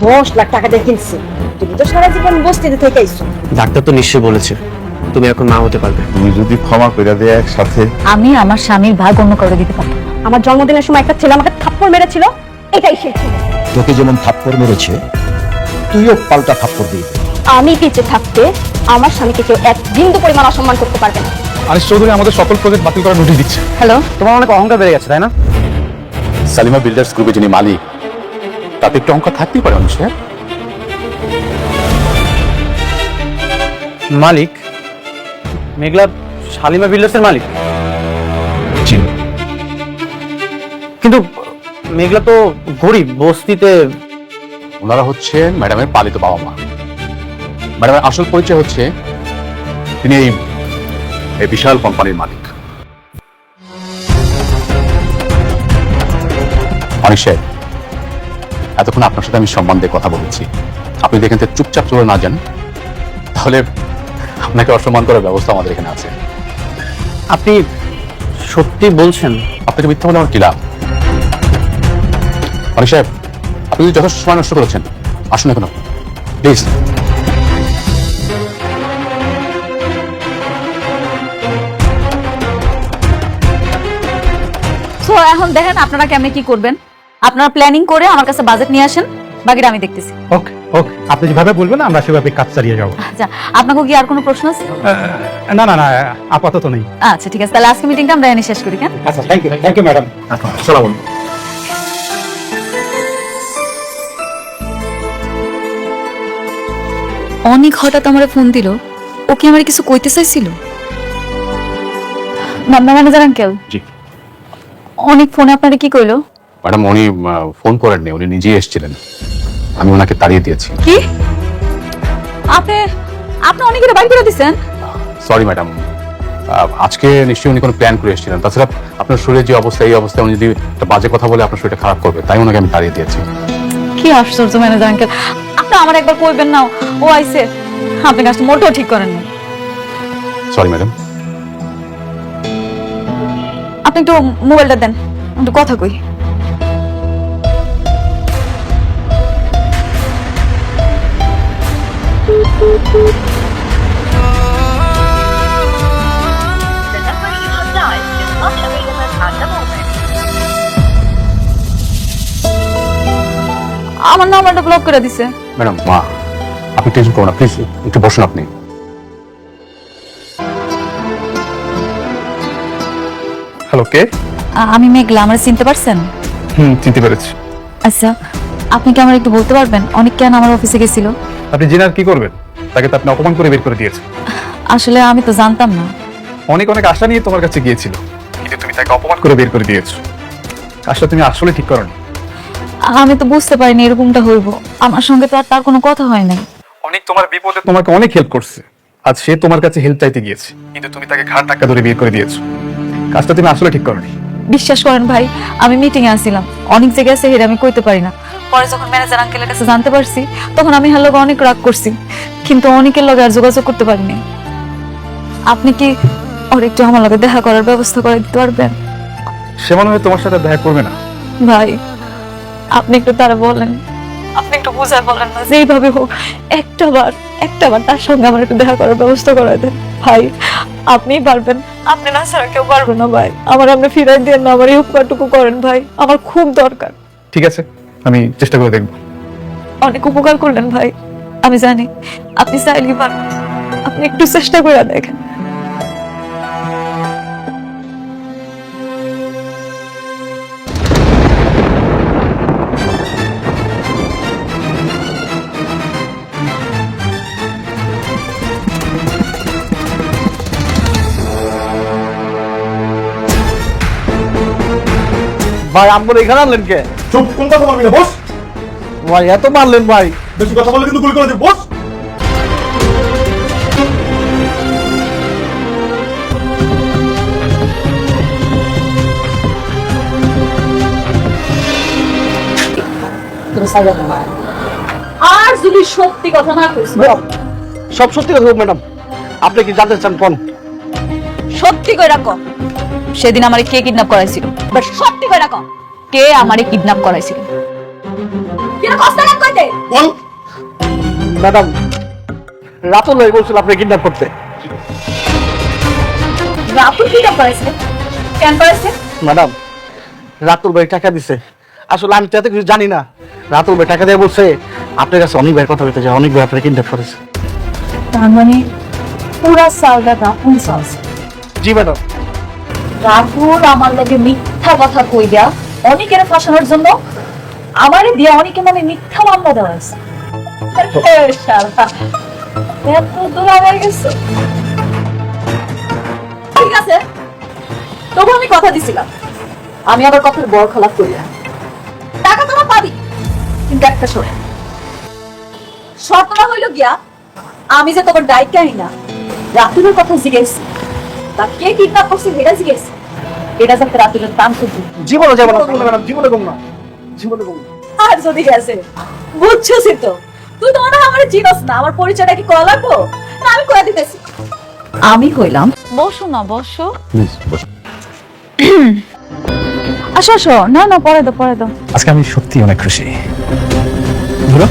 10 লাখ টাকা দিয়ে কিনছি। তুমি তো সারা জীবন বস্তিতে থেকে আইছো। ডাক্তার তো নিশ্চয়ই বলেছে তুমি এখন মা হতে পারবে। তুমি যদি ক্ষমা করে দেয় একসাথে, আমি আমার স্বামীর ভাগ অন্য কাউকে দিতে পারবো না। আমার জন্মদিনের সময় একটা ছেলে আমাকে থাপ্পড় মেরেছিল, এটাই সেই ছিল। তোকে যেমন থাপ্পড় মেরেছে তুইও পাল্টা থাপ্পড় দিবি। আমি বেঁচে থাকতে আমার স্বামীকে কেউ এক বিন্দু পরিমাণ অসম্মান করতে পারবে না। আনিস চৌধুরী আমাদের সকল প্রজেক্ট বাতিল করার নোটিশ দিচ্ছে। হ্যালো, তোমার অনেক অহংকার বেড়ে গেছে তাই না? সালিমা বিল্ডার্স গ্রুপে যিনি মালিক, তাতে একটু অঙ্ক থাকতেই পারে মানুষের। মালিক মেঘলা শালিমা বিল্ডার্সের মালিক? কিন্তু মেঘলা তো গরিব, বস্তিতে। ওনারা হচ্ছেন ম্যাডামের পালিত বাবা মা। ম্যাডামের আসল পরিচয় হচ্ছে তিনি এই বিশাল কোম্পানির মালিক। অনিক সাহেব, এতক্ষণ আপনার সাথে আমি সম্মান দিয়ে কথা বলেছি। আপনি যদি এখান থেকে চুপচাপ চলে না যান, তাহলে আপনাকে অসম্মান করার ব্যবস্থা আমাদের এখানে আছে। আপনি সত্যি বলছেন? আপনাকে মিথ্যা বলে আমার কি লাভ? অনিক সাহেব, আপনি যদি যথেষ্ট সময় নষ্ট করেছেন, আসুন এখন প্লিজ। সো এখন দেখেন আপনারা কেমনে কি করবেন। আপনারা প্ল্যানিং করে আমার কাছে বাজেট নিয়ে আসেন, বাকিটা আমি দেখতেছি। ওকে ওকে, আপনি যেভাবে বলবেন আমরা সেভাবে কাজ চালিয়ে যাবো। আচ্ছা, আপনাকে কি আর কোনো প্রশ্ন আছে? না না না, আপাতত নেই। আচ্ছা ঠিক আছে, তাহলে আজকে মিটিংটা আমরা এনে শেষ করি। হ্যাঁ, আচ্ছা, থ্যাংক ইউ ম্যাডাম। সালাম। অনেক হঠাৎ আমার ফোন দিল, ও কি আমার কিছু কইতে চাইছিল? ম্যানেজার আঙ্কেল, জি অনেক ফোনে আপনারা কি কইলো? ম্যাডাম, উনি ফোন করেননি, উনি নিজেই এসেছিলেন। আমি ওনাকে তাড়িয়ে দিয়েছি। কি আপনি আপনি অনেকের বাড়ি করে দিচ্ছেন? সরি ম্যাডাম, আজকে নিশ্চয়ই উনি কোনো প্ল্যান করে এসেছিলেন। তাছাড়া আপনার শরীরের যে অবস্থা, এই অবস্থায় উনি যদি একটা বাজে কথা বলে আপনার শরীরটা খারাপ করবে, তাই ওনাকে আমি তাড়িয়ে দিয়েছি। কি আশ্চর্য ম্যানেজার আঙ্কেল, আপনি আমার একবার কইবেন না ও আইছে? আপনি কাজটা মোটেও ঠিক করেন না। Sorry madam. আপনি একটু মোবাইলটা দেন, একটু কথা কই। আমার নাম্বারটা ব্লক করে দিছে। ম্যাডাম, মা আপনি টেনশন করুন না, প্লিজ একটু বসুন আপনি। হ্যালো, কে? আমি মেঘলা, আমার চিনতে পারছেন? চিনতে পেরেছি। আচ্ছা, আপনি কি আমার একটু বলতে পারবেন অনেক কেন আমার অফিসে গেছিল? আপনি জেনে আর কি করবেন? তাকে তো আপনি অপমান করে বের করে দিয়েছেন। আসলে আমি তো জানতাম না। অনেক অনেক আশা নিয়ে তোমার কাছে গিয়েছিল, কিন্তু তুমি তাকে অপমান করে বের করে দিয়েছো। কাজটা তুমি আসলে ঠিক করোনি। আমি তো বুঝতে পারিনি এরকমটা হইব। আমার সঙ্গে তো আর তার কোনো কথা হয় নাই। অনেক তোমার বিপদে তোমাকে অনেক হেল্প করছে, আজ সে তোমার কাছে হেল্প চাইতে গিয়েছে, কিন্তু তুমি তাকে ঘাড় ধাক্কা ধরে বের করে দিয়েছো। কাজটা তুমি আসলে ঠিক করোনি। বিশ্বাস করেন ভাই, আমি মিটিং এ আসছিলাম, অনেক জায়গায় আছে হেরে আমি কইতে পারি না। পরে যখন ম্যানেজার আঙ্কেলের কাছে জানতে পারছি, তখন আমি হ্যাঁ লগে অনেক রাগ করছি, কিন্তু অনেকের লগে আর যোগাযোগ করতে পারিনি। আপনি কি ওর একটু আমার লগে দেখা করার ব্যবস্থা করে দিতে পারবেন? সে মনে হয় তোমার সাথে দেখা করবে না। ভাই আপনি একটু তারা বলেন, আপনি একটু বুঝায় বলেন না, যেইভাবে হোক একটাবার তার সঙ্গে আমার একটু দেখা করার ব্যবস্থা করে দেন ভাই। আপনিই পারবেন, আপনি না ছাড়া কেউ পারবে না ভাই। আমার আপনি ফিরাই দিয়ে না, আমার এই উপকারটুকু করেন ভাই, আমার খুব দরকার। ঠিক আছে, আমি চেষ্টা করে দেখবো। অনেক উপকার করলেন ভাই, আমি জানি আপনি চাইলেই পারবেন, আপনি একটু চেষ্টা করে দেখেন। ভাই আমগুলো এখানে আনলেন কে? চুপ, কোন কথা বলবি না, বস। ভাই এত মারলেন ভাই। বেশি কথা বলে কিন্তু গুলি করে দেব, বস। আর যদি সত্যি কথা না কইস, সব সত্যি কথা ম্যাডাম, আপনি কি জানতে চান? কোন সত্যি কইরা ক, সেদিন আমারে কে কিডন্যাপ করাইছিল? বাট সত্যি কইরা ক, কে আমারে কিডন্যাপ করাইছিল? কেন কষ্ট না কইতে? বল। ম্যাডাম, রাতুল ভাই বলছিল আপনি কিডন্যাপ করতে। রাতুল কি করেছে? কেন করেছে? ম্যাডাম, রাতুল ভাই টাকা দিছে। আসলে আমি তো এত কিছু জানি না। রাতুল ভাই টাকা দিয়ে বলছে আপনার কাছে অনেক ভাইয়ের কথা বলতে যায়, অনেক ভাই আপনার কিডন্যাপ করেছে। তার মানে পুরা সালটা রাহুল সালস। জি ম্যাডাম। রাহুল আমার লগে মিথ্যা কথা কই দেয়া অনেকের ফাঁসানোর জন্য আমারে দিয়ে অনেকে মানে মিথ্যা মামলা দেওয়া হয়েছে। শালা, এত দূর হয়ে গেছে। ঠিক আছে, তবু আমি কথা দিছিলাম, আমি আবার কথার বড় খেলাপ করি না। টাকা তোমার পাবি, কিন্তু একটা শোনে, শর্তটা হইল গিয়া আমি যে তোমার দায়িত্বই না রাতুলের কথা জিজ্ঞেস, তা কে কিডন্যাপ করছে এটা জিজ্ঞেস, এটা যাতে রাতুলের দাম করবি। জীবনে যাবো না ম্যাডাম, জীবনে কম না, জীবনে কম না। আর যদি গেছে বুঝছিস তো, তুই তো মনে হয় আমার চিনস না, আমার পরিচয়টা কি কয়া লাগবো? না, আমি কয়া দিতেছি। আমি কইলাম বসো না, বসো। প্লিজ বসো। আসো আসো, না না, পরে দাও পরে দাও। আজকে আমি সত্যি অনেক খুশি। ধরো।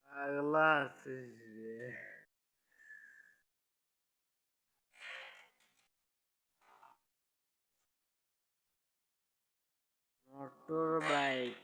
পাগলা আছিস রে। মোটর বাইক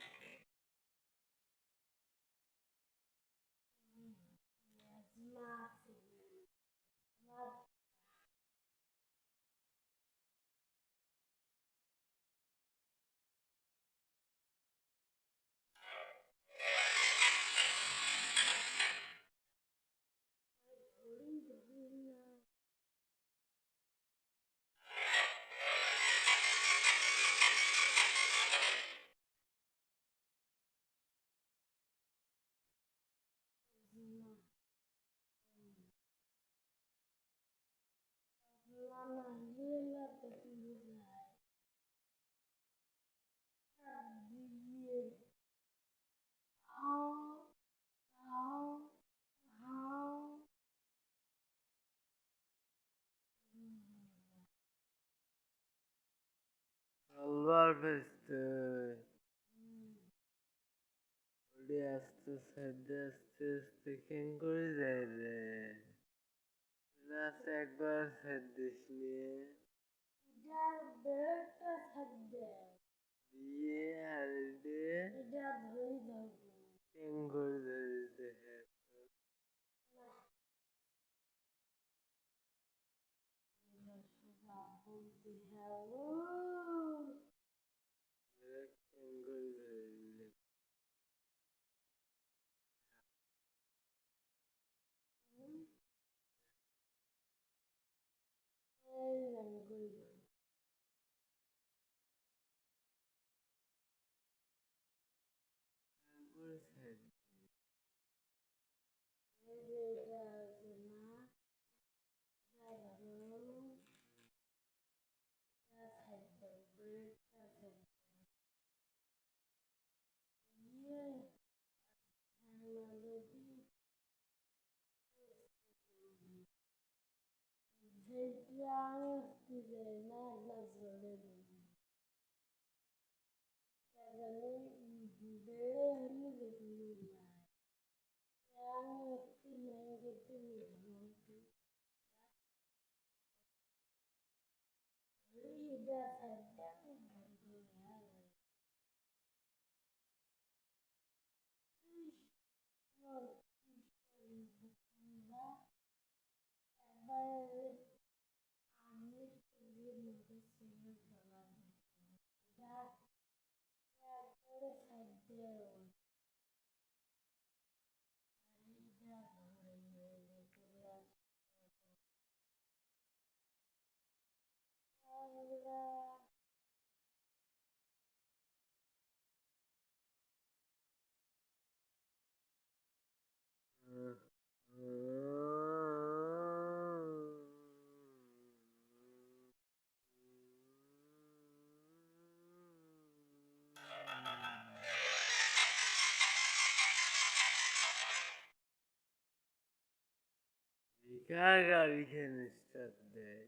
তলবার ফেসতে ওটি আস্তে আস্তে কেন করে যায় রে। রাতে একবার ফের দিস নিয়ে দিয়ে হারিয়ে কেন করে যায় দেখে কেন করে যায় কার গাড়ি খেয়ে স্টার্ট দেয়?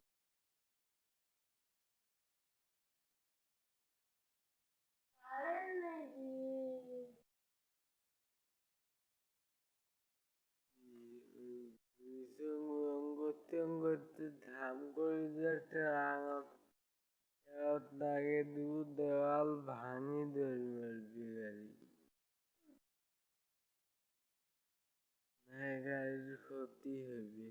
করতে করতে ধাম করে একটা রাঙা তাকে দু দেওয়াল ভাঙি দৌড় মারবি গাড়ি, না গাড়ির ক্ষতি হবে।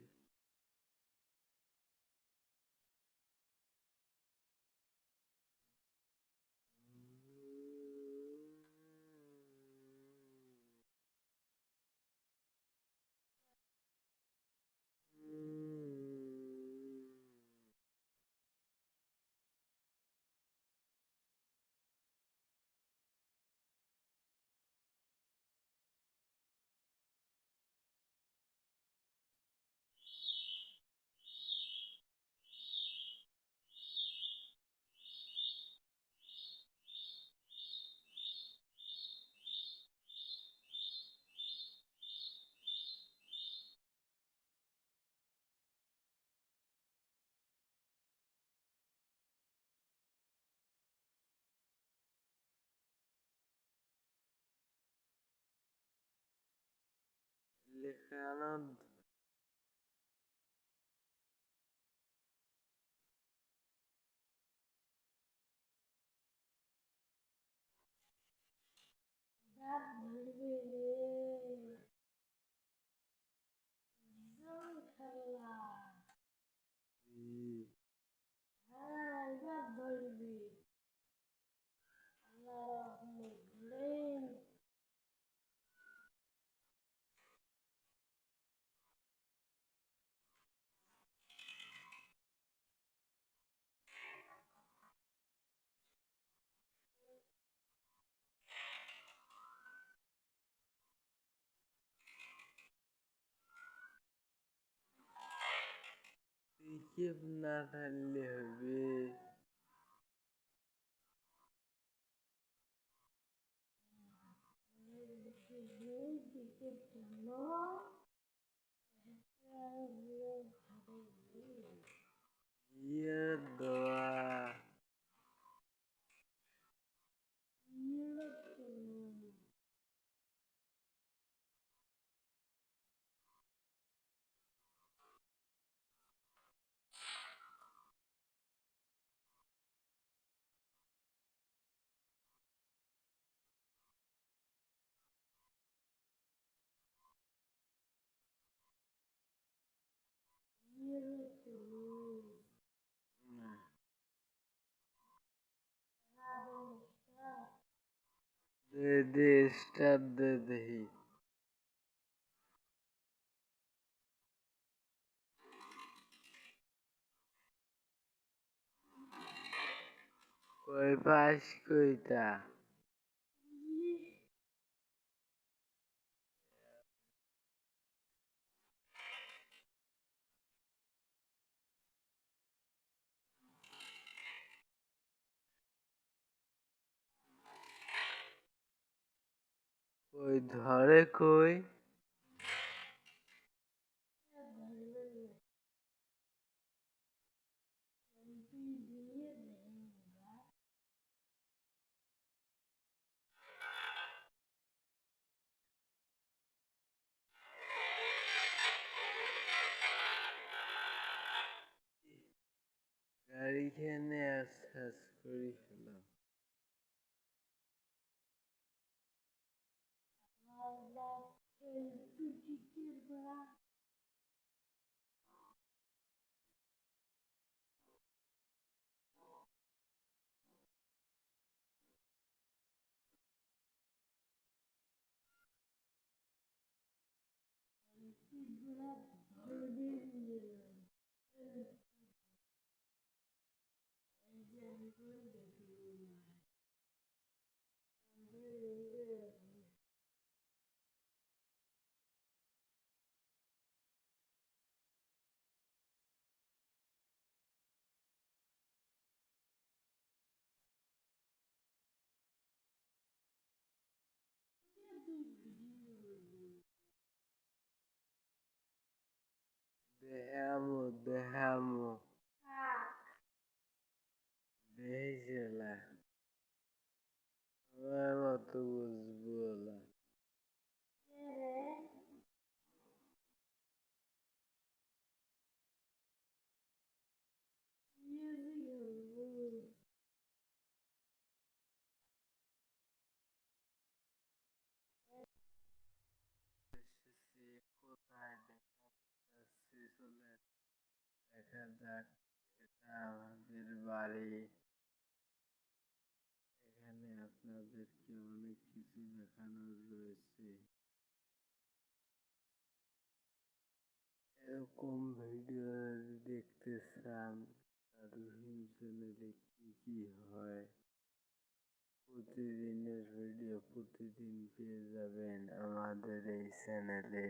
লেখানো পিকেপ না থাকলে হবে। ইয়ে দোয়া দে দে স্টার্ট দে দেখি। কই পাস কইতা? কই ধরে কই? গাড়ি খেয়ে আশ্বাস করি ফেলাম। দেহামো দেহামো বেহিসেলা আমার মতো বুঝবো না কোথায় দেখাচ্ছি চলে দেখা যাক এটা আমাদের বাড়ি এখানে আপনাদেরকে অনেক কিছু দেখানোর রয়েছে এরকম ভিডিও যদি দেখতে চান রহিম চ্যানেলে কি কি হয় প্রতিদিনের ভিডিও প্রতিদিন পেয়ে যাবেন আমাদের এই চ্যানেলে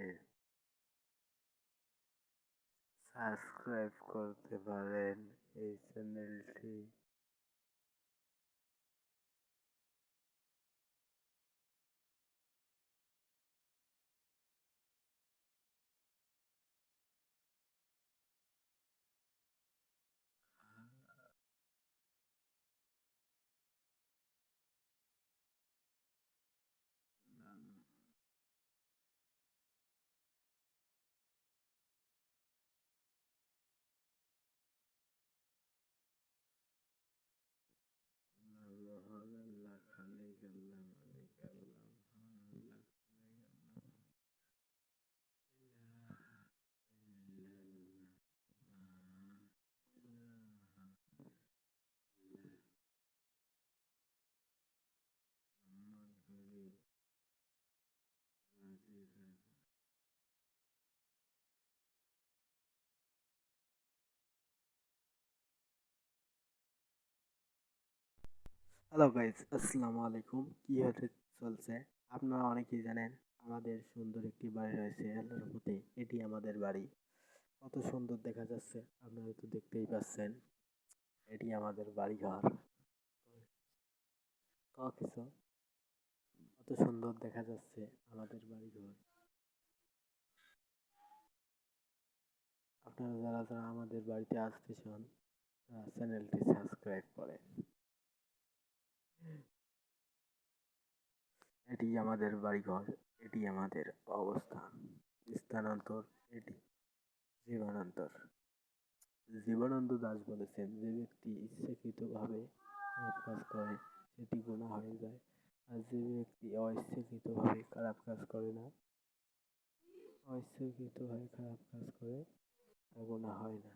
সাবস্ক্রাইব করতে পারেন এই চ্যানেলটি আল্লাহ খালিক আল্লাহ মালিক আল্লাহ আল্লাহ হ্যালো গাইস আসসালামু আলাইকুম কি হতে চলছে আপনারা অনেকেই জানেন আমাদের সুন্দর একটি বাড়ি রয়েছে আল্লাহর রহমতে এটি আমাদের বাড়ি কত সুন্দর দেখা যাচ্ছে আপনারা তো দেখতেই পাচ্ছেন এটি আমাদের বাড়ি ঘর কিছু কত সুন্দর দেখা যাচ্ছে আমাদের বাড়ি ঘর আপনারা যারা যারা আমাদের বাড়িতে আসতে চান চ্যানেলটি সাবস্ক্রাইব করেন এটি আমাদের বাড়িঘর এটি আমাদের অবস্থান স্থানান্তর এটি জীবনান্তর জীবনানন্দ দাশ বলেছেন যে ব্যক্তি ইচ্ছাকৃতভাবে খারাপ কাজ করে সেটি গুনাহ হয়ে যায় আর যে ব্যক্তি অইচ্ছাকৃতভাবে খারাপ কাজ করে না অইচ্ছাকৃতভাবে খারাপ কাজ করে তা গুনাহ হয় না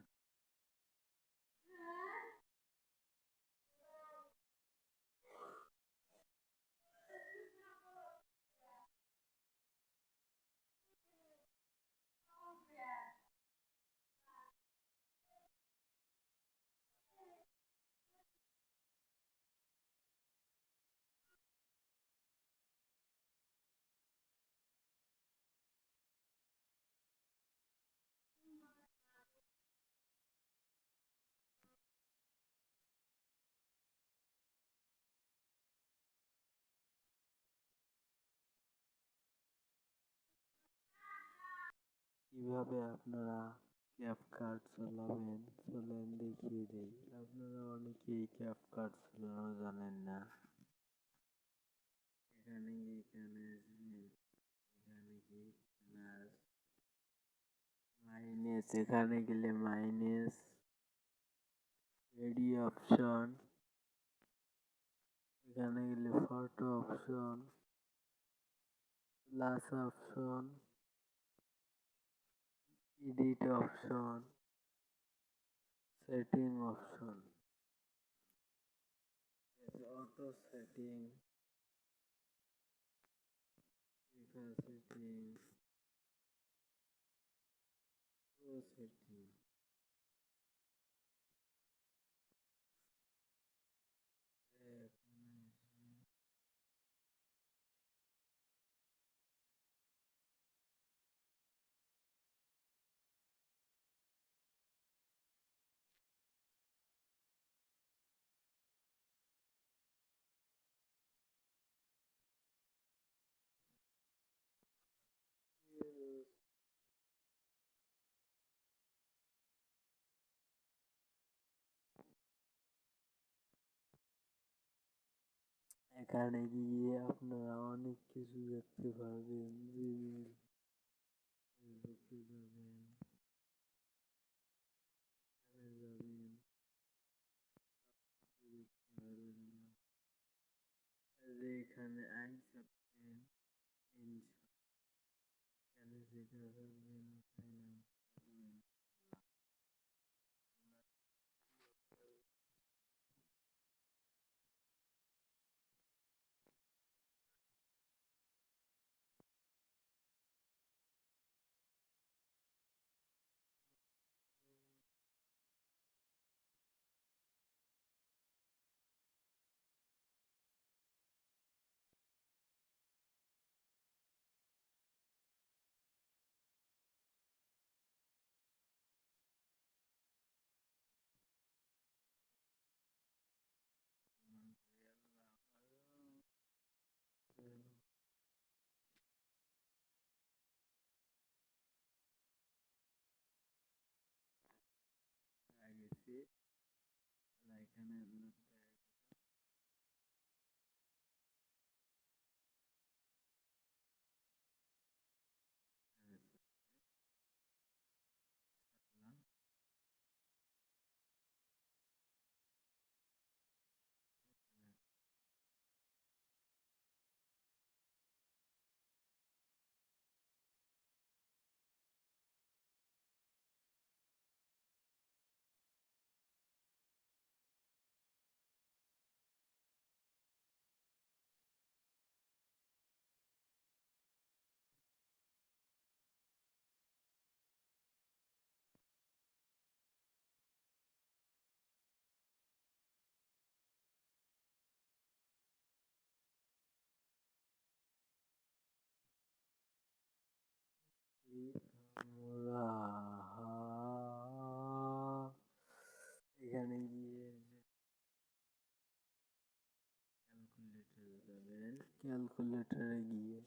কিভাবে আপনারা ক্যাপকাট চালাবেন চলেন দেখিয়ে দেই আপনারা অনেকেই ক্যাপকাট চালানো জানেন না এখানে এখানে আসবেন এখানে গিয়ে প্লাস মাইনাস এখানে গেলে মাইনাস রেডি অপশন এখানে গেলে photo option plus option edit option setting option auto setting setting pro setting এখানে গিয়ে আপনারা অনেক কিছু দেখতে পারবেন। ঢুকে যাবেন, এখানে যাবেন, দেখতে পারবেন না। এখানে আইসবেন, এখানে যেটা করবেন ওখানে থাকবেন। গেছি এখানে আমরা এখানে গিয়ে ক্যালকুলেটরে যাবেন, ক্যালকুলেটরে গিয়ে